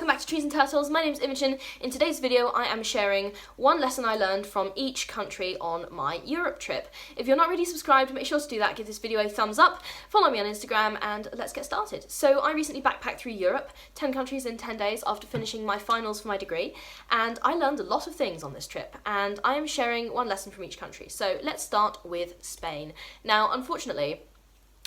welcome back to Trees and Turtles. My name is Imogen. In today's video I am sharing one lesson I learned from each country on my Europe trip. If you're not already subscribed, make sure to do that, give this video a thumbs up, follow me on Instagram, and let's get started. So I recently backpacked through Europe, 10 countries in 10 days after finishing my finals for my degree, and I learned a lot of things on this trip, and I am sharing one lesson from each country. So let's start with Spain. Now, unfortunately,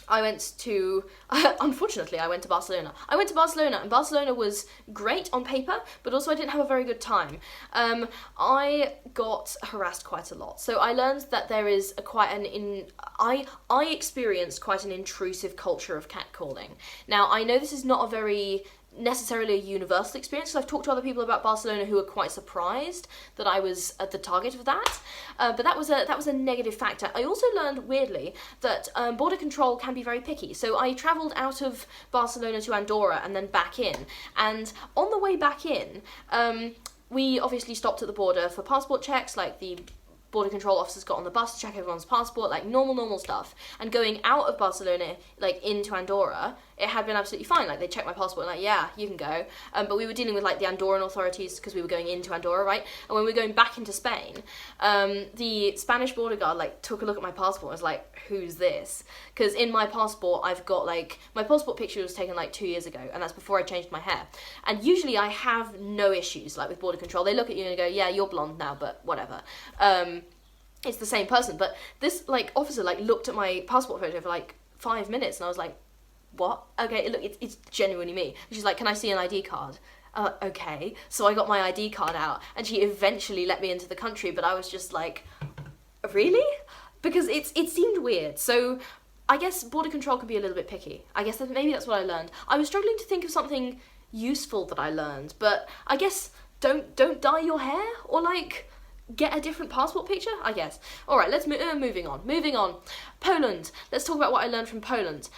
I went to Barcelona. I went to Barcelona, and Barcelona was great on paper, but also I didn't have a very good time. I got harassed quite a lot. So I learned that there is I experienced quite an intrusive culture of catcalling. Now, I know this is not a very necessarily a universal experience, because I've talked to other people about Barcelona who were quite surprised that I was at the target of that, but that was a negative factor. I also learned, weirdly, that border control can be very picky. So I travelled out of Barcelona to Andorra and then back in, and on the way back in, we obviously stopped at the border for passport checks, like the border control officers got on the bus to check everyone's passport, like normal stuff. And going out of Barcelona, like into Andorra, it had been absolutely fine. Like they checked my passport and like, yeah, you can go. But we were dealing with like the Andorran authorities because we were going into Andorra, right? And when we were going back into Spain, the Spanish border guard like took a look at my passport and was like, who's this? Because in my passport, I've got like, my passport picture was taken like 2 years ago, and that's before I changed my hair. And usually I have no issues like with border control. They look at you and go, yeah, you're blonde now, but whatever. It's the same person. But this like officer like looked at my passport photo for like 5 minutes, and I was like, what? Okay, look, it's genuinely me. And she's like, can I see an ID card? Okay. So I got my ID card out, and she eventually let me into the country, but I was just like, really? Because it seemed weird. So I guess border control can be a little bit picky. I guess maybe that's what I learned. I was struggling to think of something useful that I learned, but I guess don't dye your hair, or like get a different passport picture, I guess. Alright, let's moving on. Poland. Let's talk about what I learned from Poland.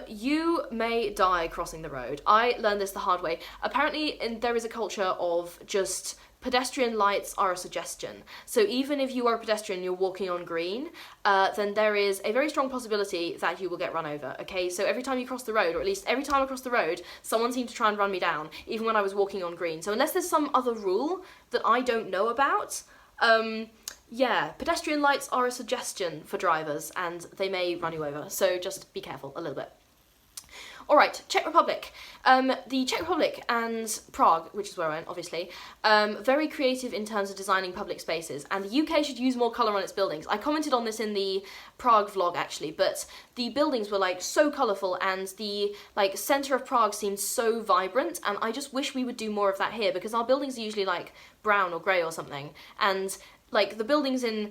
You may die crossing the road. I learned this the hard way. Apparently, there is a culture of just pedestrian lights are a suggestion. So even if you are a pedestrian, you're walking on green, then there is a very strong possibility that you will get run over, okay? So every time you cross the road, or at least every time I cross the road, someone seemed to try and run me down, even when I was walking on green. So unless there's some other rule that I don't know about, yeah, pedestrian lights are a suggestion for drivers, and they may run you over, so just be careful a little bit. Alright, Czech Republic. The Czech Republic and Prague, which is where I went, obviously, very creative in terms of designing public spaces, and the UK should use more colour on its buildings. I commented on this in the Prague vlog, actually, but the buildings were, like, so colourful, and the, like, centre of Prague seemed so vibrant, and I just wish we would do more of that here, because our buildings are usually, like, brown or grey or something, and like the buildings in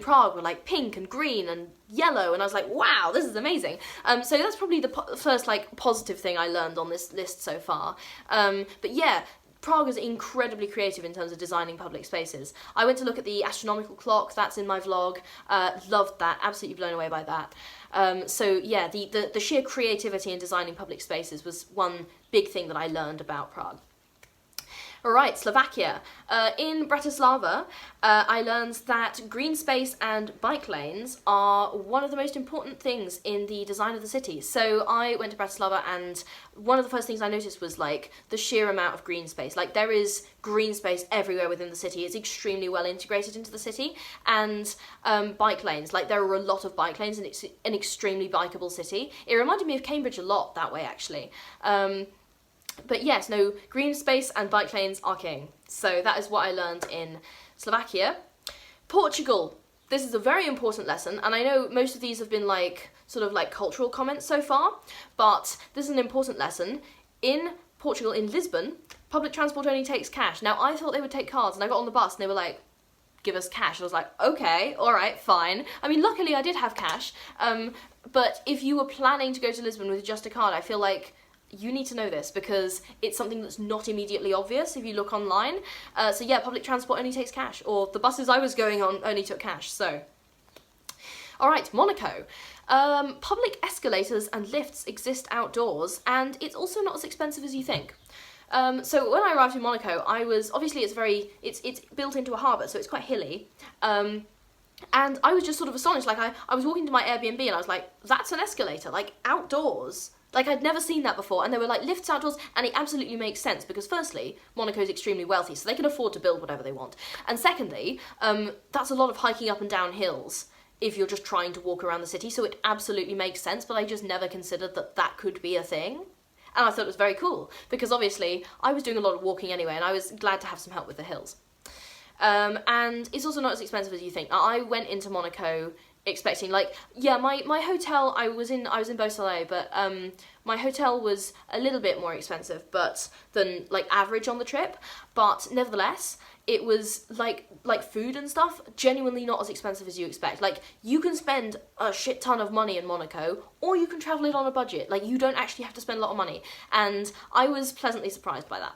Prague were like pink and green and yellow, and I was like, wow, this is amazing. So that's probably the first like positive thing I learned on this list so far. But yeah, Prague is incredibly creative in terms of designing public spaces. I went to look at the astronomical clock, that's in my vlog, loved that, absolutely blown away by that. So yeah, the sheer creativity in designing public spaces was one big thing that I learned about Prague. Alright, Slovakia. In Bratislava, I learned that green space and bike lanes are one of the most important things in the design of the city. So I went to Bratislava, and one of the first things I noticed was like the sheer amount of green space. Like there is green space everywhere within the city. It's extremely well integrated into the city. And bike lanes, like there are a lot of bike lanes, and it's an extremely bikeable city. It reminded me of Cambridge a lot that way, actually. But yes, no, green space and bike lanes are king. So that is what I learned in Slovakia. Portugal. This is a very important lesson, and I know most of these have been like, sort of like cultural comments so far, but this is an important lesson. In Portugal, in Lisbon, public transport only takes cash. Now, I thought they would take cards, and I got on the bus and they were like, give us cash. I was like, okay, alright, fine. I mean, luckily I did have cash, but if you were planning to go to Lisbon with just a card, I feel like you need to know this, because it's something that's not immediately obvious if you look online. So yeah, public transport only takes cash, or the buses I was going on only took cash, so. Alright, Monaco. Public escalators and lifts exist outdoors, and it's also not as expensive as you think. So when I arrived in Monaco, I was, obviously it's built into a harbour, so it's quite hilly. And I was just sort of astonished. Like, I was walking to my Airbnb and I was like, that's an escalator, like, outdoors. Like, I'd never seen that before, and there were, like, lifts outdoors, and it absolutely makes sense, because firstly, Monaco's extremely wealthy, so they can afford to build whatever they want. And secondly, that's a lot of hiking up and down hills if you're just trying to walk around the city, so it absolutely makes sense, but I just never considered that that could be a thing. And I thought it was very cool, because obviously, I was doing a lot of walking anyway, and I was glad to have some help with the hills. And it's also not as expensive as you think. I went into Monaco expecting, like, yeah, my hotel, I was in Beausoleil, but my hotel was a little bit more expensive than like average on the trip, but nevertheless, it was like food and stuff, genuinely not as expensive as you expect. Like, you can spend a shit ton of money in Monaco, or you can travel it on a budget. Like, you don't actually have to spend a lot of money, and I was pleasantly surprised by that.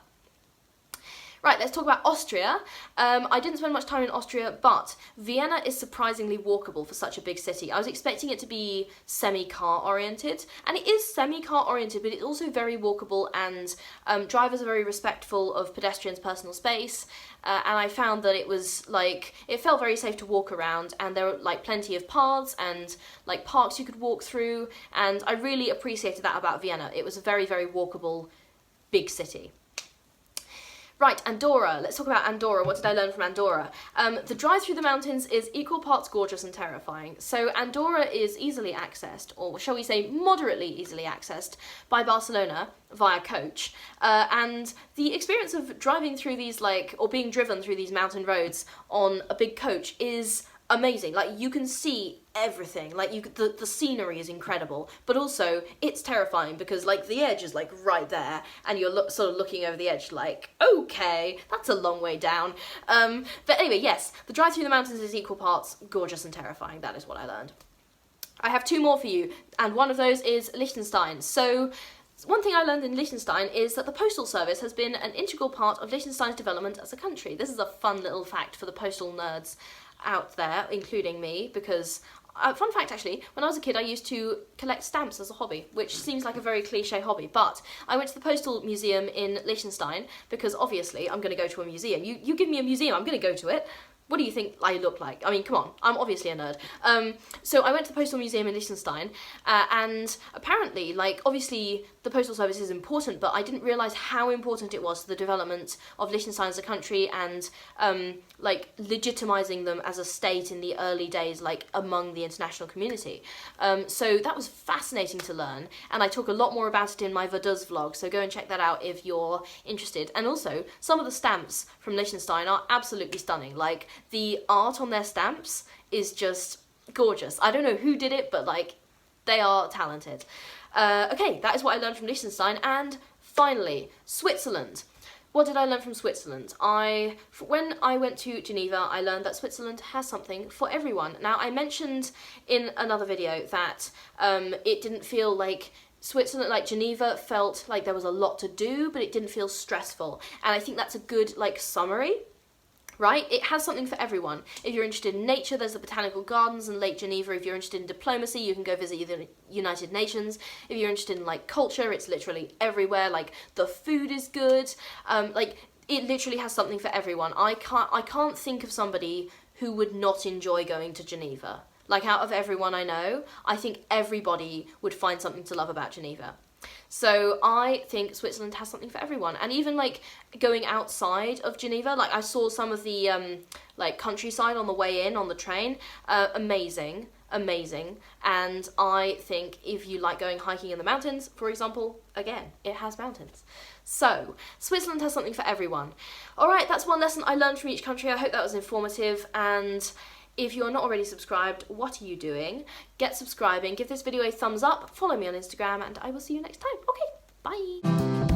Right, let's talk about Austria. I didn't spend much time in Austria, but Vienna is surprisingly walkable for such a big city. I was expecting it to be semi-car oriented, and it is semi-car oriented, but it's also very walkable, and drivers are very respectful of pedestrians' personal space, and I found that it was, like, it felt very safe to walk around, and there were, like, plenty of paths and, like, parks you could walk through, and I really appreciated that about Vienna. It was a very, very walkable, big city. Right, Andorra. Let's talk about Andorra. What did I learn from Andorra? The drive through the mountains is equal parts gorgeous and terrifying. So Andorra is easily accessed, or shall we say moderately easily accessed, by Barcelona via coach. And the experience of driving through these, like, or being driven through these mountain roads on a big coach is amazing. Like, you can see everything. Like, the scenery is incredible, but also it's terrifying because, like, the edge is, like, right there, and you're sort of looking over the edge like, okay, that's a long way down. But anyway, yes, the drive through the mountains is equal parts gorgeous and terrifying. That is what I learned. I have two more for you, and one of those is Liechtenstein. So one thing I learned in Liechtenstein is that the postal service has been an integral part of Liechtenstein's development as a country. This is a fun little fact for the postal nerds out there, including me, because, fun fact actually, when I was a kid I used to collect stamps as a hobby, which seems like a very cliche hobby, but I went to the Postal Museum in Liechtenstein because obviously I'm going to go to a museum. You give me a museum, I'm going to go to it. What do you think I look like? I mean, come on, I'm obviously a nerd. So I went to the Postal Museum in Liechtenstein, and apparently, like, obviously the Postal Service is important, but I didn't realise how important it was to the development of Liechtenstein as a country and, like, legitimising them as a state in the early days, like, among the international community. So that was fascinating to learn, and I talk a lot more about it in my Vaduz vlog, so go and check that out if you're interested. And also, some of the stamps from Liechtenstein are absolutely stunning. Like, the art on their stamps is just gorgeous. I don't know who did it, but, like, they are talented. Okay, that is what I learned from Liechtenstein. And finally, Switzerland. What did I learn from Switzerland? When I went to Geneva, I learned that Switzerland has something for everyone. Now, I mentioned in another video that it didn't feel like Switzerland, like Geneva, felt like there was a lot to do, but it didn't feel stressful. And I think that's a good, like, summary. Right? It has something for everyone. If you're interested in nature, there's the Botanical Gardens and Lake Geneva. If you're interested in diplomacy, you can go visit the United Nations. If you're interested in, like, culture, it's literally everywhere. Like, the food is good. Like, it literally has something for everyone. I can't think of somebody who would not enjoy going to Geneva. Like, out of everyone I know, I think everybody would find something to love about Geneva. So I think Switzerland has something for everyone, and even, like, going outside of Geneva, like, I saw some of the like, countryside on the way in on the train. Amazing, and I think if you like going hiking in the mountains, for example, again, it has mountains. So Switzerland has something for everyone. Alright, that's one lesson I learned from each country. I hope that was informative, and if you're not already subscribed, what are you doing? Get subscribing, give this video a thumbs up, follow me on Instagram, and I will see you next time. Okay, bye!